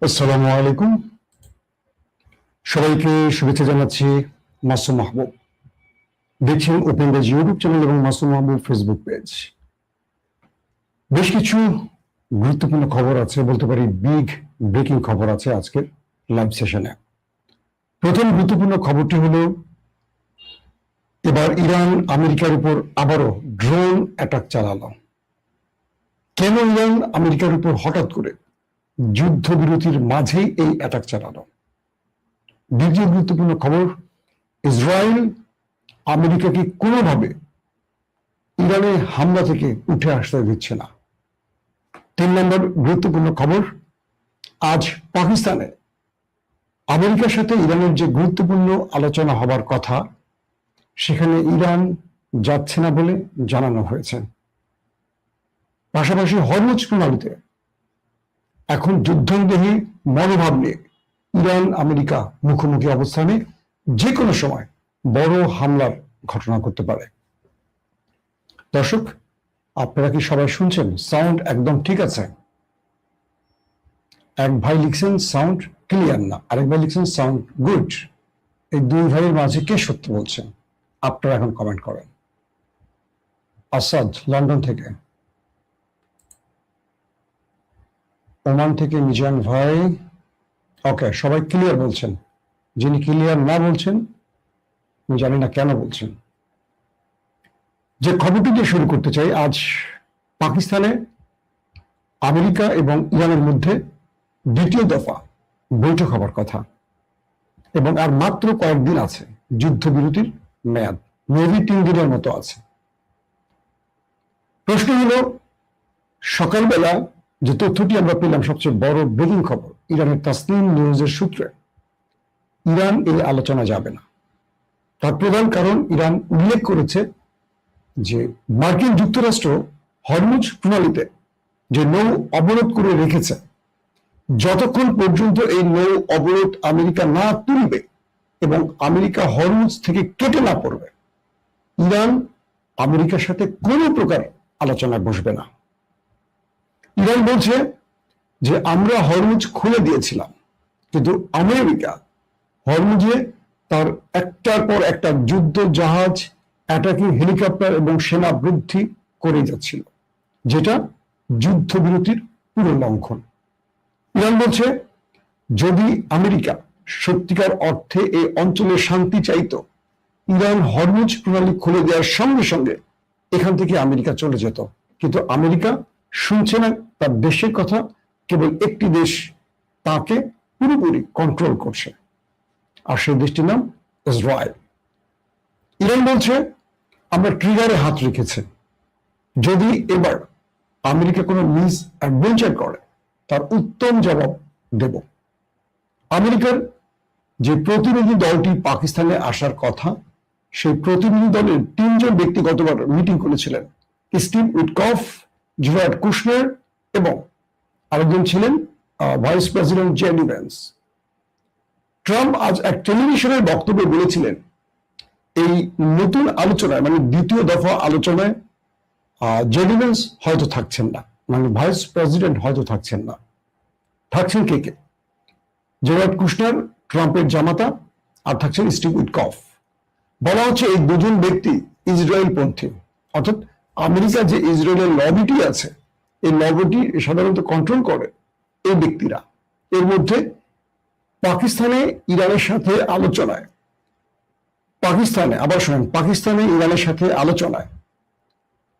আসসালামু আলাইকুম, সবাইকে শুভেচ্ছা জানাচ্ছি। মাসুম মাহবুব দেখছেন ওপেন পেজ ইউটিউব চ্যানেল এবং মাসুম মাহবুব ফেসবুক পেজ। বেশ কিছু গুরুত্বপূর্ণ খবর আছে, বলতে পারি বিগ ব্রেকিং খবর আছে আজকের লাইভ সেশনে। প্রথম গুরুত্বপূর্ণ খবরটি হলো, এবার ইরান আমেরিকার উপর আবারও ড্রোন অ্যাটাক চালালো। কেন ইরান আমেরিকার উপর হঠাৎ করে যুদ্ধবিরতির মাঝেই এই অ্যাটাক চালালো? দ্বিতীয় গুরুত্বপূর্ণ খবর, ইসরায়েল আমেরিকাকে কোনোভাবে ইরানের হামলা থেকে উঠে আসতে দিচ্ছে না। 3 নম্বর গুরুত্বপূর্ণ খবর, আজ পাকিস্তানে আমেরিকার সাথে ইরানের যে গুরুত্বপূর্ণ আলোচনা হবার কথা, সেখানে ইরান যাচ্ছে না বলে জানানো হয়েছে। পাশাপাশি হরমুজ প্রণালীতে এখন যুদ্ধংদেহী মনোভাব নিয়ে ইরান আমেরিকা মুখোমুখি অবস্থানে যে কোনো সময় বড় হামলার ঘটনা করতে পারে। দর্শক, আপনারা কি সবাই শুনছেন? সাউন্ড একদম ঠিক আছে? এক ভাই লিখছেন সাউন্ড ক্লিয়ার না, আরেক ভাই লিখছেন সাউন্ড গুড। এই দুই ভাইয়ের মাঝে কে সত্য বলছেন? আপনারা এখন কমেন্ট করেন। আসাদ লন্ডন থেকে, ওমান থেকে মিজান ভাই, ওকে, সবাই ক্লিয়ার বলছেন। যিনি ক্লিয়ার না বলছেন, আমি জানি না কেন বলছেন। যে খবরটি দিয়ে শুরু করতে চাই, আজ পাকিস্তানে আমেরিকা এবং ইরানের মধ্যে দ্বিতীয় দফা বৈঠক হবার কথা, এবং আর মাত্র কয়েকদিন আছে যুদ্ধবিরতির মেয়াদ, মেবি 3 দিনের মতো আছে। প্রশ্ন হলো, সকালবেলা যে তথ্যটি আমরা পেলাম, সবচেয়ে বড় ব্রেকিং খবর, ইরানের তাসনিম নিউজের সূত্রে ইরান এই আলোচনা যাবে না। তার প্রধান কারণ, ইরান উল্লেখ করেছে যে মার্কিন যুক্তরাষ্ট্র হরমুজ প্রণালীতে যে নৌ অবরোধ করে রেখেছে, যতক্ষণ পর্যন্ত এই নৌ অবরোধ আমেরিকা না তুলবে এবং আমেরিকা হরমুজ থেকে কেটে না পড়বে, ইরান আমেরিকার সাথে কোনো প্রকার আলোচনায় বসবে না। ইরান বলছে যে আমরা হরমুজ খুলে দিয়েছিলাম, কিন্তু আমেরিকা হরমুজে তার একটার পর একটা যুদ্ধ জাহাজ, অ্যাটাকিং হেলিকপ্টার এবং সেনা বৃদ্ধি করে যাচ্ছিল, যেটা যুদ্ধবিরতির পুরো লঙ্ঘন। ইরান বলছে, যদি আমেরিকা সত্যিকার অর্থে এই অঞ্চলে শান্তি চাইতো, ইরান হরমুজ প্রণালী খুলে দেওয়ার সঙ্গে সঙ্গে এখান থেকে আমেরিকা চলে যেত। কিন্তু আমেরিকা শুনছে না তার দেশের কথা, কেবল একটি দেশ তাকে পুরোপুরি কন্ট্রোল করছে, আর সেই দেশটির নাম ইসরায়েল। ইরান বলছে, আমরা ট্রিগারে হাত রেখেছি, যদি এবার আমেরিকা কোনো মিস অ্যাডভেঞ্চার করে তার উত্তম জবাব দেব। আমেরিকার যে প্রতিনিধি দলটি পাকিস্তানে আসার কথা, সেই প্রতিনিধি দলের 3 জন ব্যক্তি গতবার মিটিং করেছিলেন, স্টিভ উইটকফ, জেরার্ড কুশনার এবং আরেকজন ছিলেন vice president JD Vance. Trump আজ এক টেলিভিশনের বক্তব্যে বলেছিলেন, এই নতুন আলোচনায়, মানে দ্বিতীয় দফা আলোচনায় জেডি ভ্যান্স হয়তো থাকছেন না, মানে ভাইস প্রেসিডেন্ট হয়তো থাকছেন না। থাকছেন কে কে? জেরার্ড কুশনার, ট্রাম্পের জামাতা, আর থাকছেন স্টিভ উইটকফ। বলা হচ্ছে এই দুজন ব্যক্তি ইসরায়েল পন্থী, অর্থাৎ আমেরিকা যে ইসরায়েলের লবিটি আছে, এই লবিটি সাধারণত কন্ট্রোল করে এই ব্যক্তিরা। এর মধ্যে পাকিস্তানে ইরানের সাথে আলোচনায়, পাকিস্তানে ইরানের সাথে আলোচনায়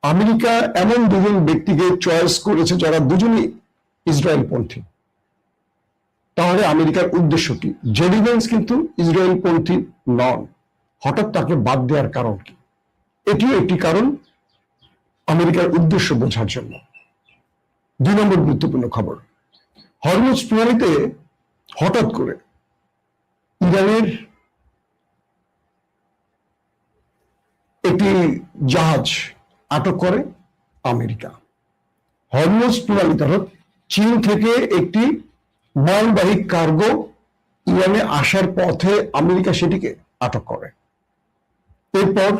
আমেরিকা এমন 2 জন ব্যক্তিকে চয়েস করেছে যারা দুজনই ইসরায়েল পন্থী। তাহলে আমেরিকার উদ্দেশ্য কি? জেডি ভ্যান্স কিন্তু ইসরায়েল পন্থী নন, হঠাৎ তাকে বাদ দেওয়ার কারণ কি? এটিও একটি কারণ আমেরিকার উদ্দেশ্য বোঝার জন্য। 2 নম্বর গুরুত্বপূর্ণ খবর, হরমুজ প্রণালীতে হঠাৎ করে ইরানের একটি জাহাজ আটক করে আমেরিকা। হরমুজ প্রণালীতে, অর্থাৎ চীন থেকে একটি মালবাহী কার্গো ইরানে আসার পথে আমেরিকা সেটিকে আটক করে। এরপর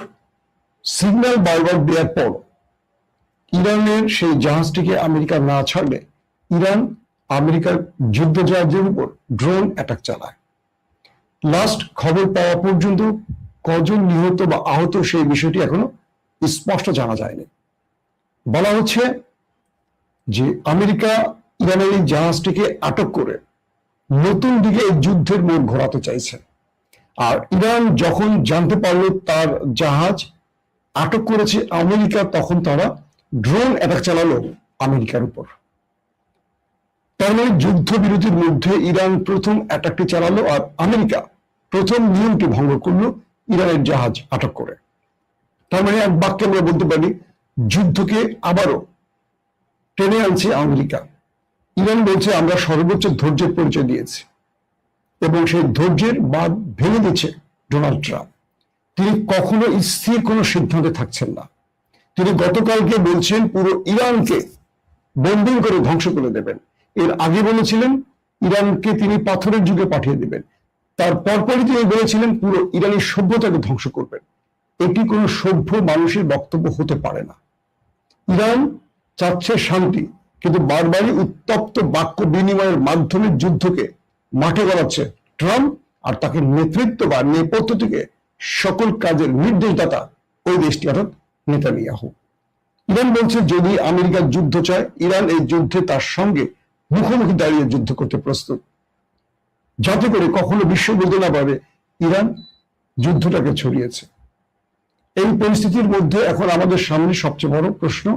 সিগন্যাল বারবার দেওয়ার পর ইরানের সেই জাহাজটিকে আমেরিকা না ছাড়লে ইরান আমেরিকার যুদ্ধ জাহাজের উপর ড্রোন অ্যাটাক চালায়। লাস্ট খবর পাওয়া পর্যন্ত কজন নিহত বা আহত সেই বিষয়টি এখনো স্পষ্ট জানা যায়নি। বলা হচ্ছে যে আমেরিকা ইরানের এই জাহাজটিকে আটক করে নতুন দিকে এই যুদ্ধের মোড় ঘোরাতে চাইছে। আর ইরান যখন জানতে পারলো তার জাহাজ আটক করেছে আমেরিকা, তখন তারা ড্রোন অ্যাটাক চালালো আমেরিকার উপর। তার মানে যুদ্ধবিরতির মধ্যে ইরান প্রথম অ্যাটাকটি চালালো আর আমেরিকা প্রথম নিয়মটি ভঙ্গ করলো ইরানের জাহাজ আটক করে। তার মানে এক বাক্যে আমরা বলতে পারি যুদ্ধকে আবারও টেনে আনছে আমেরিকা। ইরান বলছে আমরা সর্বোচ্চ ধৈর্যের পরিচয় দিয়েছি এবং সেই ধৈর্যের বাঁধ ভেঙে দিচ্ছে ডোনাল্ড ট্রাম্প। তিনি কখনো স্থির কোনো সিদ্ধান্তে থাকছেন না। তিনি গতকালকে বলছেন পুরো ইরানকে বোম্বিং করে ধ্বংস করে দেবেন। এর আগে বলেছিলেন ইরানকে তিনি পাথরের যুগে পাঠিয়ে দেবেন। তার পরপরই তিনি বলেছিলেন পুরো ইরানি সভ্যতাকে ধ্বংস করবেন। এটি কোনো সভ্য মানুষের বক্তব্য হতে পারে না। ইরান চাচ্ছে শান্তি, কিন্তু বারবারই উত্তপ্ত বাক্য বিনিময়ের মাধ্যমে যুদ্ধকে মাঠে গড়াচ্ছে ট্রাম্প, আর তাকে নেতৃত্ব বা নেপথ্য থেকে সকল কাজের নির্দেশদাতা ওই দেশটি অর্থাৎ নেতানিয়াহু। ইরান বলছে যদি আমেরিকা যুদ্ধ চায়, ইরান এই যুদ্ধে তার সঙ্গে মুখোমুখি দাঁড়িয়ে যুদ্ধ করতে প্রস্তুত, যাতে করে কখনো বিশ্ব বলতে না পারে ইরান যুদ্ধটাকে ছড়িয়েছে। এই পরিস্থিতির মধ্যে এখন আমাদের সামনে সবচেয়ে বড় প্রশ্ন,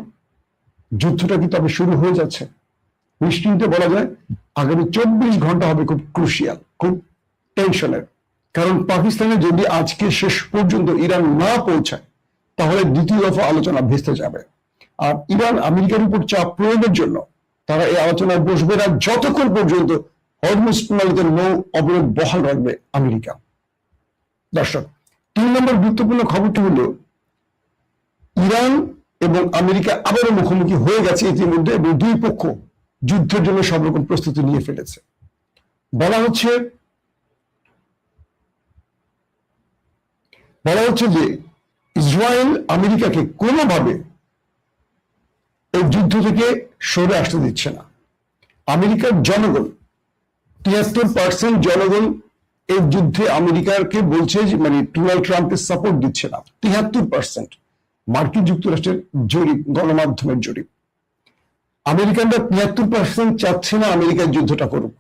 যুদ্ধটা কি তবে শুরু হয়ে যাচ্ছে? নিশ্চিন্তে বলা যায় আগামী 24 ঘন্টা হবে খুব ক্রুশিয়াল, খুব টেনশনের। কারণ পাকিস্তানে যদি আজকে শেষ পর্যন্ত ইরান না পৌঁছায়, তাহলে দ্বিতীয় দফা আলোচনা ভেস্তে যাবে। আর ইরান আমেরিকার উপর চাপ প্রয়োগের জন্য তারা এই আলোচনায় বসবে না যতক্ষণ পর্যন্ত হরমুজ প্রণালীতে নৌ অবরোধ বহাল রাখবে আমেরিকা। দর্শক, 3 নম্বর গুরুত্বপূর্ণ খবরটি হলো ইরান এবং আমেরিকা আবারও মুখোমুখি হয়ে গেছে ইতিমধ্যে এবং দুই পক্ষ যুদ্ধের জন্য সব রকম প্রস্তুতি নিয়ে ফেলেছে। বলা হচ্ছে যে ইসরায়েল আমেরিকাকে কোনোভাবে এই যুদ্ধ থেকে সরে আসতে দিচ্ছে না। আমেরিকার জনগণ 73% জনগণ এই যুদ্ধে আমেরিকাকে বলছে যে মানে ডোনাল্ড ট্রাম্পকে সাপোর্ট দিচ্ছে না। 73% মার্কিন যুক্তরাষ্ট্রের জরিপ, গণমাধ্যমের জরিপ। আমেরিকানরা 73% চাচ্ছে না আমেরিকার যুদ্ধটা করুক,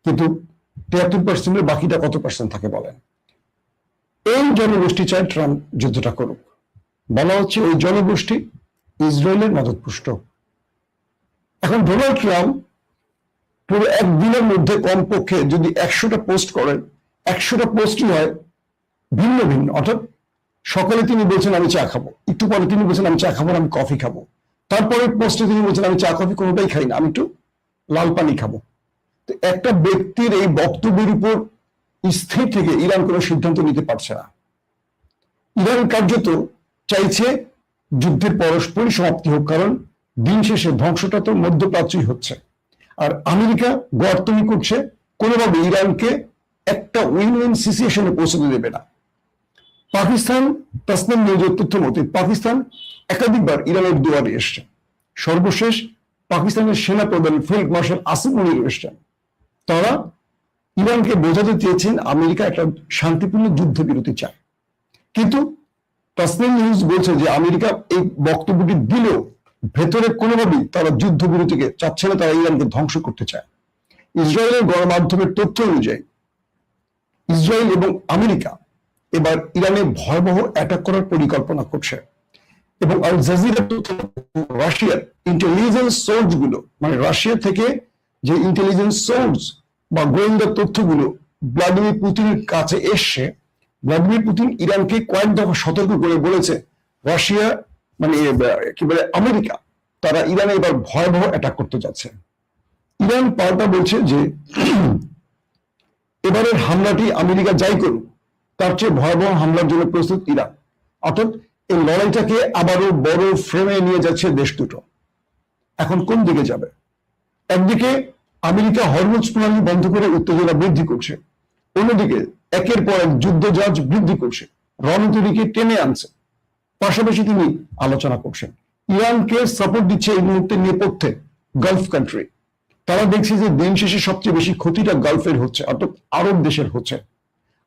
কিন্তু 73%-এর বাকিটা কত পার্সেন্ট থাকে বলেন? এই জনগোষ্ঠী চায় ট্রাম্প যুদ্ধটা করুক। বলা হচ্ছে ওই জনগোষ্ঠী ইসরায়েলের মদতপুষ্ট। এখন ডোনাল্ড ট্রাম্প পুরো একদিনের মধ্যে কমপক্ষে যদি 100টা পোস্ট করেন, 100টা পোস্টই হয় ভিন্ন ভিন্ন। অর্থাৎ সকালে তিনি বলছেন আমি চা খাবো, একটু পরে তিনি বলছেন আমি চা খাবো না, আমি কফি খাবো। তারপরে পোস্টে তিনি বলছেন আমি চা কফি কোনোটাই খাই না, আমি একটু লাল পানি খাবো। তো একটা ব্যক্তির এই বক্তব্যের উপর স্থির থেকে ইরান কোনো সিদ্ধান্ত নিতে পারছে না। ইরান কার্যত চাইছে যুদ্ধের পরস্পরই সমাপ্তি হোক, কারণ দিন শেষে ধ্বংসটা তো মধ্যপ্রাচ্যই হচ্ছে। আর আমেরিকা গর্তনি করছে, কোনোভাবে ইরানকে একটা উইন উইন সিচুয়েশনে পৌঁছতে দেবে না। পাকিস্তান তাসনিম নিউজের তথ্য মতে পাকিস্তান একাধিকবার ইরানের দুয়ারে এসছে। সর্বশেষ পাকিস্তানের সেনা প্রধান ফিল্ড মার্শাল আসিফ মনির এসছেন। তারা ইরানকে বোঝাতে চেয়েছেন আমেরিকা একটা শান্তিপূর্ণ যুদ্ধবিরতি চায়, কিন্তু তাসনিম নিউজ বলছে যে আমেরিকা এই বক্তব্যটি দিলেও ভেতরে কোনোভাবেই তারা যুদ্ধবিরতিকে চাচ্ছে না, তারা ইরানকে ধ্বংস করতে চায়। ইসরায়েলের গণমাধ্যমের তথ্য অনুযায়ী ইসরায়েল এবং আমেরিকা এবার ইরানে ভয়াবহ অ্যাটাক করার পরিকল্পনা করছে এবং আল জাজিরা রাশিয়ার ইন্টেলিজেন্স সোর্স গুলো, মানে রাশিয়া থেকে যে ইন্টেলিজেন্স সোর্স বা গোয়েন্দা তথ্যগুলো ভ্লাদিমির পুতিনের কাছে এসছে, ভ্লাদিমির পুতিন ইরানকে কয়েক দফা সতর্ক করে বলেছে রাশিয়া মানে কি বলে আমেরিকা, তারা ইরানে এবার ভয়াবহ অ্যাটাক করতে যাচ্ছে। ইরান পাল্টা বলছে যে এবারের হামলাটি আমেরিকা যাই করুক তার চেয়ে ভয়াবহ হামলার জন্য প্রস্তুত ইরান। অর্থাৎ এই লড়াইটাকে আবারও বড় ফ্রেমে নিয়ে যাচ্ছে দেশ দুটো। এখন কোন দিকে যাবে? একদিকে আমেরিকা হরমুজ প্রণালী বন্ধ করে উত্তেজনা বৃদ্ধি করছে, অন্যদিকে একের পর এক যুদ্ধ জাহাজ বৃদ্ধি করছে, রণতরীকে টেনে আনছে। পাশাপাশি তিনি আলোচনা করছেন, ইরানকে সাপোর্ট দিচ্ছে এই মুহূর্তে নেপথ্যে গালফ কান্ট্রি। তারা দেখছে যে দিন শেষে সবচেয়ে বেশি ক্ষতিটা গালফের হচ্ছে, অর্থাৎ আরব দেশের হচ্ছে।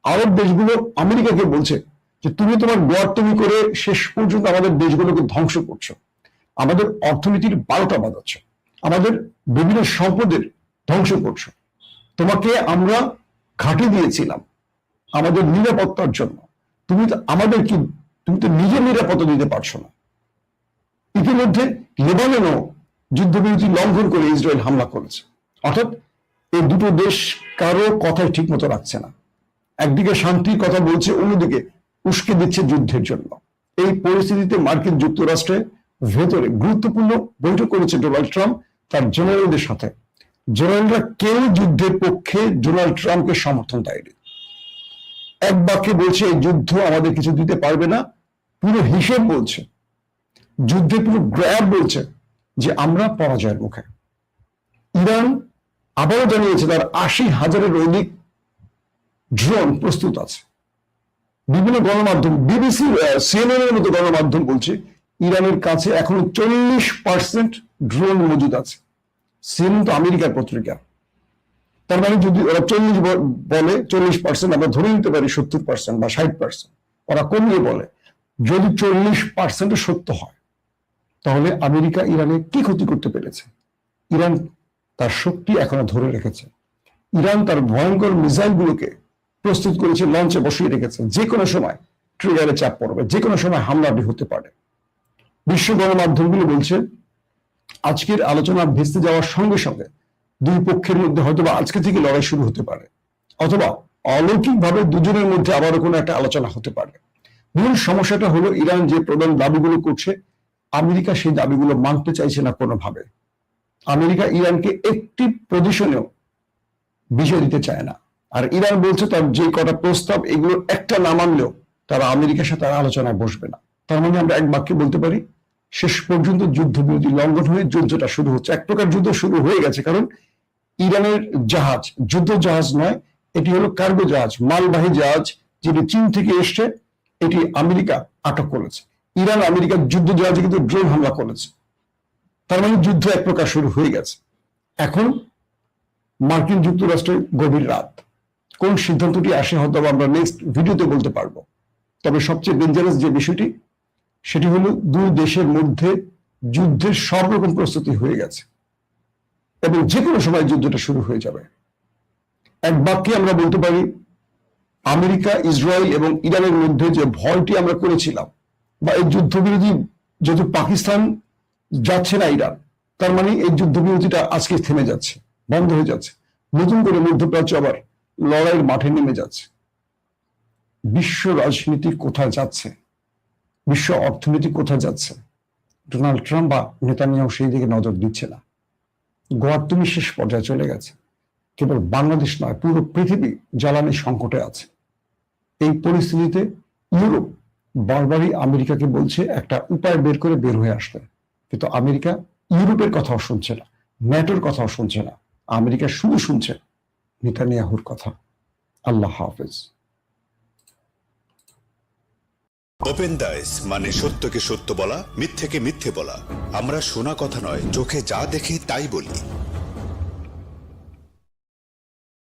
আরব দেশগুলো আমেরিকাকে বলছে যে তুমি তোমার গোয়ার্তমি করে শেষ পর্যন্ত আমাদের দেশগুলোকে ধ্বংস করছো, আমাদের অর্থনীতির 12টা বাজাচ্ছ, আমাদের বিভিন্ন সম্পদের ধ্বংস করছো। তোমাকে আমরা ঘাঁটি দিয়েছিলাম আমাদের নিরাপত্তার জন্য, তুমি তো আমাদের কি, তুমি তো নিজের নিরাপত্তা দিতে পারছো না। ইতিমধ্যে লেবাননও যুদ্ধবিরতি লঙ্ঘন করে ইসরায়েল হামলা করেছে। অর্থাৎ এই দুটো দেশ কারো কথাই ঠিক মতো রাখছে না, একদিকে শান্তির কথা বলছে, অন্যদিকে উস্কে দিচ্ছে যুদ্ধের জন্য। এই পরিস্থিতিতে মার্কিন যুক্তরাষ্ট্রের ভেতরে গুরুত্বপূর্ণ বৈঠক করেছে ডোনাল্ড ট্রাম্প তার জেনারেলদের সাথে। জেনারেলরা কেউ যুদ্ধের পক্ষে ডোনাল্ড ট্রাম্পকে সমর্থন দেয়নি, এক বাক্যে বলছে এই যুদ্ধ আমাদের কিছু দিতে পারবে না। পুরো হিসেব বলছে, যুদ্ধের পুরো গ্র্যাব বলছে যে আমরা পরাজয়ের মুখে। ইরান আবারও জানিয়েছে তার 80,000-এর অধিক ড্রোন প্রস্তুত আছে। বিভিন্ন গণমাধ্যম, বিবিসি, সিএনএন এর মতো গণমাধ্যম বলছে ইরানের কাছে এখনো 40% ড্রোন মজুদ আছে। সিএনএন তো আমেরিকার পত্রিকা, তার মানে যদি ওরা 40 বলে, 40% আমরা ধরে নিতে পারি 70% বা 60%, ওরা কমিয়ে বলে। যদি 40% সত্য হয় তাহলে আমেরিকা ইরানে কি ক্ষতি করতে পেরেছে? ইরান তার শক্তি এখনো ধরে রেখেছে। ইরান তার ভয়ঙ্কর মিসাইলগুলোকে প্রস্তুত করেছে, লঞ্চে বসিয়ে রেখেছে। যে কোনো সময় ট্রিগারে চাপ পড়বে, যে কোনো সময় হামলাটি হতে পারে। বিশ্ব গণমাধ্যমগুলো বলছে আজকের আলোচনা ভেস্তে যাওয়ার সঙ্গে সঙ্গে দুই পক্ষের মধ্যে হয়তো বা আজকে থেকে লড়াই শুরু হতে পারে, অথবা অলৌকিকভাবে দুজনের মধ্যে আবারও কোনো একটা আলোচনা হতে পারে। মূল সমস্যাটা হলো ইরান যে প্রধান দাবিগুলো করছে, আমেরিকা সেই দাবিগুলো মানতে চাইছে না কোনোভাবে। আমেরিকা ইরানকে একটি পজিশনেও বিষয় দিতে চায় না। আর ইরান বলছে তার যে কটা প্রস্তাব, এগুলো একটা না মানলেও তারা আমেরিকার সাথে আলোচনায় বসবে না। তার মানে আমরা এক বাক্যে বলতে পারি শেষ পর্যন্ত যুদ্ধবিরতি লঙ্ঘন হয়ে যুদ্ধটা শুরু হচ্ছে। এক প্রকার যুদ্ধ শুরু হয়ে গেছে, কারণ ইরানের জাহাজ যুদ্ধ জাহাজ নয়, এটি হলো কার্গো জাহাজ, মালবাহী জাহাজ, যেটি চীন থেকে এসছে, এটি আমেরিকা আটক করেছে। ইরান আমেরিকার যুদ্ধ জাহাজে কিন্তু ড্রোন হামলা করেছে। তার মানে যুদ্ধ এক প্রকার শুরু হয়ে গেছে। এখন মার্কিন যুক্তরাষ্ট্রের গভীর রাত, কোন সিদ্ধান্তটি আসে হয়তো আমরা নেক্সট ভিডিওতে বলতে পারবো। তবে সবচেয়ে ডেঞ্জারাস যে বিষয়টি, সেটি হলো দুই দেশের মধ্যে যুদ্ধের সব রকম প্রস্তুতি হয়ে গেছে এবং যে কোনো সময় যুদ্ধটা শুরু হয়ে যাবে। এক বাক্যে আমরা বলতে পারি আমেরিকা, ইসরায়েল এবং ইরানের মধ্যে যে ভয়টি আমরা করেছিলাম, বা এই যুদ্ধবিরতি যেহেতু পাকিস্তান যাচ্ছে না ইরান, তার মানে এই যুদ্ধবিরতিটা আজকে থেমে যাচ্ছে, বন্ধ হয়ে যাচ্ছে। নতুন করে মধ্যপ্রাচ্য আবার লড়াইয়ের মাঠে নেমে যাচ্ছে। বিশ্ব রাজনীতি কোথায় যাচ্ছে, বিশ্ব অর্থনীতি কোথায় যাচ্ছে, ডোনাল্ড ট্রাম্প বা নেতানিয়াহু সেই দিকে নজর দিচ্ছে না। গোয়ার্তমি শেষ পর্যায়ে চলে গেছে। কেবল বাংলাদেশ নয়, পুরো পৃথিবী জ্বালানি সংকটে আছে। এই পরিস্থিতিতে ইউরোপ বারবারই আমেরিকাকে বলছে একটা উপায় বের করে বের হয়ে আসতে, কিন্তু আমেরিকা ইউরোপের কথাও শুনছে না, ন্যাটোর কথাও শুনছে না। আমেরিকা শুধু শুনছে নেতানিয়াহুর কথা। আল্লাহ হাফেজ। ওপেন দাইস মানে সত্যকে সত্য বলা, মিথ্যেকে মিথ্যে বলা। আমরা শোনা কথা নয়, চোখে যা দেখি তাই বলি।